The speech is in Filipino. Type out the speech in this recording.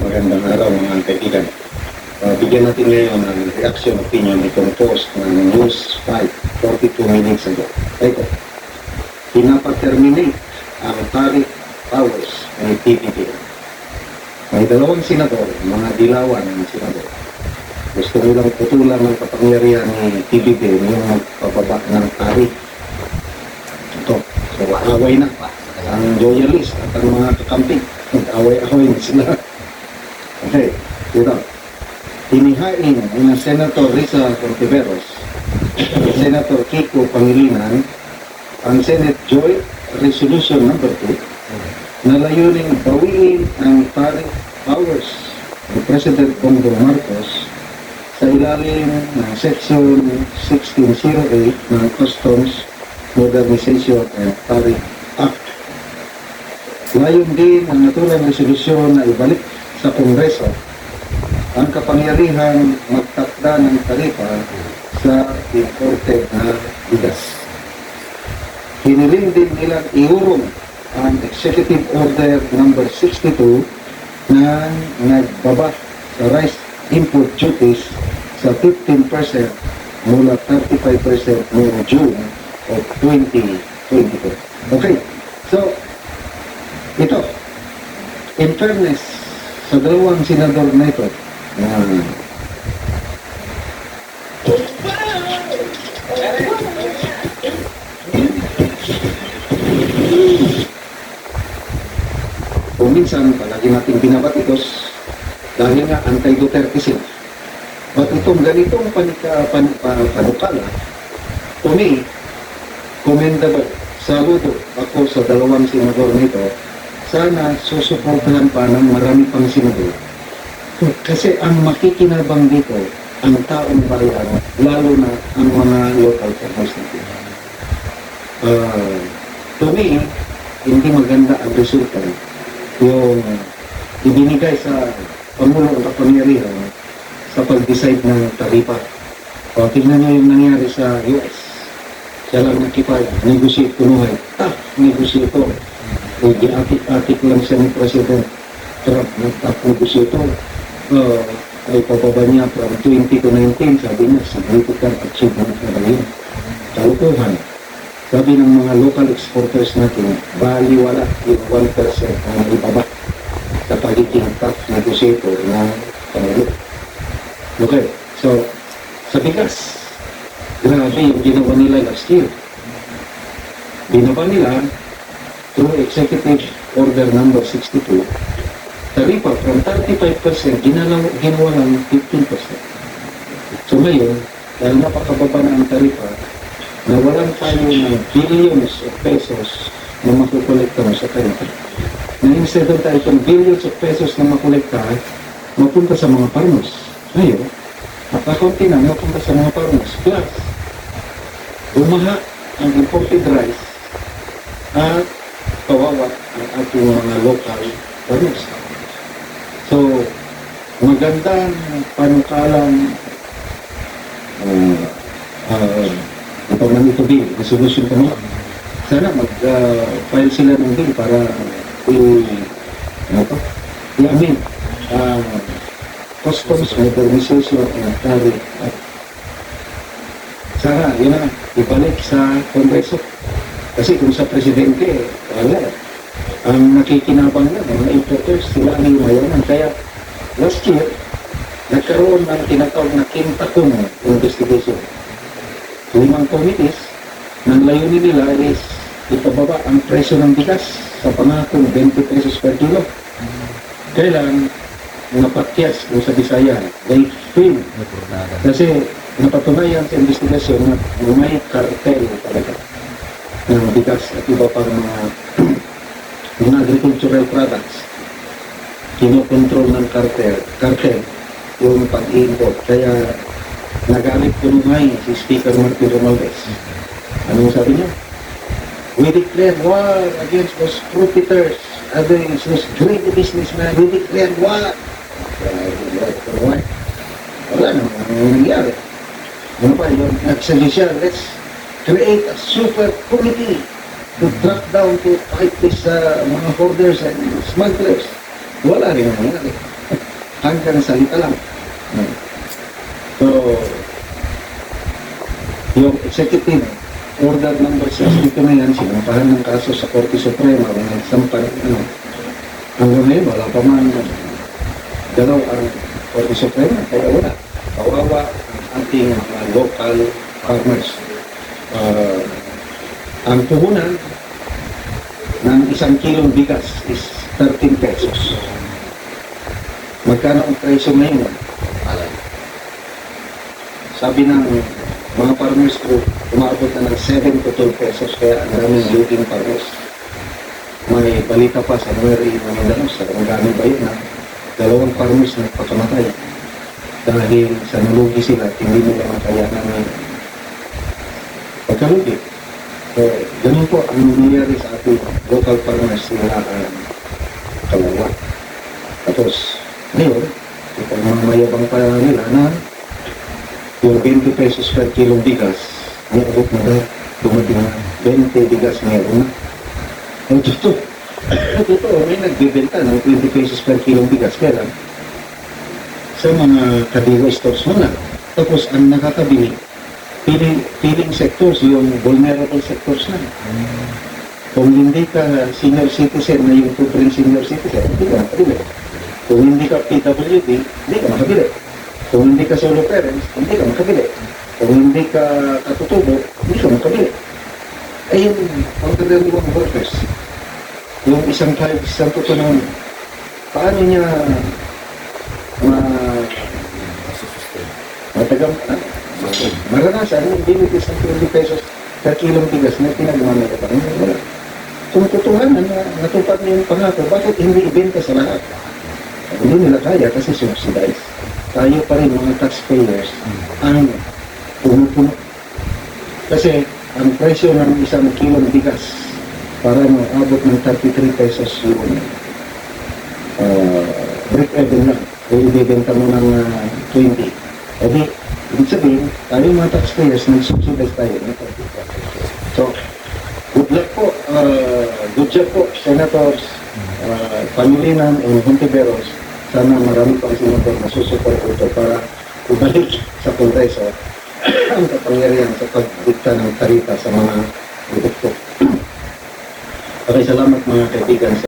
Magandang araw mga kaibigan. Bigyan natin ngayon ng reaction opinion itong post ng News 5, 42 minutes ago. Ito, pinapaterminate ang tariff powers ng PBB. May dalawang senador, mga dilawan ng senador. Gusto nilang putulan ng kapangyarihan ni PBB yung magpababa ng tariff. Ito, so away na ang loyalist at ang mga kakamping. Away-away na sila. Okay, ito. Tinihain ni Senator Risa Contiveros, Senator Kiko Pangilinan, ang Senate Joint Resolution No. 2 na layuning bawiin ang tariff powers ni President Bongbong Marcos sa ilalim ng Section 1608 ng Customs Modernization and Tariff Act. Layon din ang naturang resolusyon na ibalik sa Kongreso ang kapangyarihang magtakda ng taripa sa imported na bigas. Hiniling din nilang iurong ang Executive Order No. 62 na nagbaba sa rice import duties sa 15% mula 35% noong June of 2022. Okay, so ito, in fairness sa dalawang senador na ito, kung minsan palagi natin binabatikos dahil nga anti-Duterte sila. But itong ganitong panukala, to me, commendable. Saludo ako sa dalawang senador nito. Sana susuportahan pa ng marami pang senador. Kasi ang makikinabang dito, ang taong bayan, lalo na ang mga local farmers natin. To me, hindi maganda ang resulta yung ibinigay sa Pangulo ng Kapangyarihan sa pag-decide ng taripa. Tingnan nyo yung nangyari sa US. Siya lang nakipag-negotiate kunuhay. Negotiate ito. Atik-atik lang siya ni President Trump. Nagtap-negotiate ito. Ay pababa niya from 20 to 19. Sabi niya, significant achievement na rin. Kalukuhan. Sabi ng mga local exporters natin, baliwala yung 1% ang ibaba sa pagiging tough negotiator ng Pangulo. Okay, so sa bigas, grabe yung ginawa nila last year. Binaba nila through Executive Order No. 62, taripa from 35%, ginawa lang 15%. So ngayon, dahil napakababa na ang taripa, nawalan tayo ng billions of pesos na makukolekta mo sa taripa. Na instead of tayo itong billions of pesos na makolekta, mapunta sa mga farmers. Ngayon, nakakunti na mapunta sa mga farmers. Plus, bumaha ang imported rice at kawawa ang ating mga local farmers. So, magandang panukalang ito ng ito bill, resolution kami. Sana mag-file sila ng bill para i-amin Customs Modernization and Tariff Act. Sana, yun na, ibalik sa Kongreso. Kasi kung sa Presidente, wala. Ang nakikinabang na, mga importers, sila ang mayaman. Kaya, last year, nagkaroon ng tinatawag na Kintakong investigation. 5 committees, nang layunin nila is ipababa ang presyo ng bigas sa pangakong 20 pesos per kilo. Kailan napakyas kung sa Bisaya, they fail. Kasi napatunayan sa investigasyon na may cartel talaga ng bigas at iba pang mga agricultural products. Kinokontrol ng cartel yung pag-import. Kaya nagalit punungay si Speaker Martin Romualdez. Anong sabi niya? We declare war against those profiteers, against those greedy businessmen. We declare war. Wala namang nangyari. Ano pa yun? Nagsabi siya, let's create a super committee to track down, to fight this mga hoarders and smugglers. Wala rin nangyari. hanggang salita lang. So, yung executive order number 62 na yan, sinampahan ng kaso sa Korte Suprema, nagsampan, hanggang ngayon, wala pa man galaw ang Korte Suprema, kaya wala. Kawawa ang ating mga local farmers. Ang puhunan ng 1 kilong bigas is 13 pesos. Magkano ang presyo ngayon? Sabi ng mga farmers group, umabot na ng 7 to 12 pesos, kaya ang daming looting farmers. May balita pa sa Nueri na Mindanao, sa Rangami ba yun, na 2 farmers na nagpakamatay dahil sa nalugi sila at hindi nila makayanan ng pagkalugi. So, ganun po ang nangyayari sa ating local farmers na kawawa. Tapos, ngayon, itong mga mayabang pa nila na yung 20 pesos per kilong bigas, may abot na dahil dumating na 20 bigas meron na. Ang totoo, may nagbibenta ng 20 pesos per kilong bigas, kaya sa mga kadiwa stores mo na. Tapos ang nakakabili, feeling sectors, yung vulnerable sectors na. Kung hindi ka senior citizen na yung tuturing senior citizen, hindi ka makabili. Kung hindi ka PWD, hindi ka makabili. Kung hindi ka solo parents, hindi ka makabili. Kung hindi ka katutubo, hindi ka makabili. Ay yung elderly workers, yung isang tutunan, paano niya maranasan yung binibig sa 20 pesos per kilong bigas na pinagmamit pa rin. Kung tutuhanan na natupad niya yung pangako, bakit hindi ibenta sa lahat? Hindi nila kaya kasi subsidized. Tayo pa rin mga taxpayers ang pumupuno. Kasi ang presyo ng 1 kilong bigas para maabot ng 33 pesos yung break-even lang. Kung ibibenta mo ng 20. Edi, ibig sabihin, tayo mga taxpayers, nag-subsidize tayo. So, good luck po. Good job po, Senators, Pangilinan, and Hontiveros. Sana marami pang senador na susupport ito para ibalik sa Kongreso ang kapangyarihan sa pagdikta ng taripa sa mga produkto. Okay, salamat mga kaibigan sa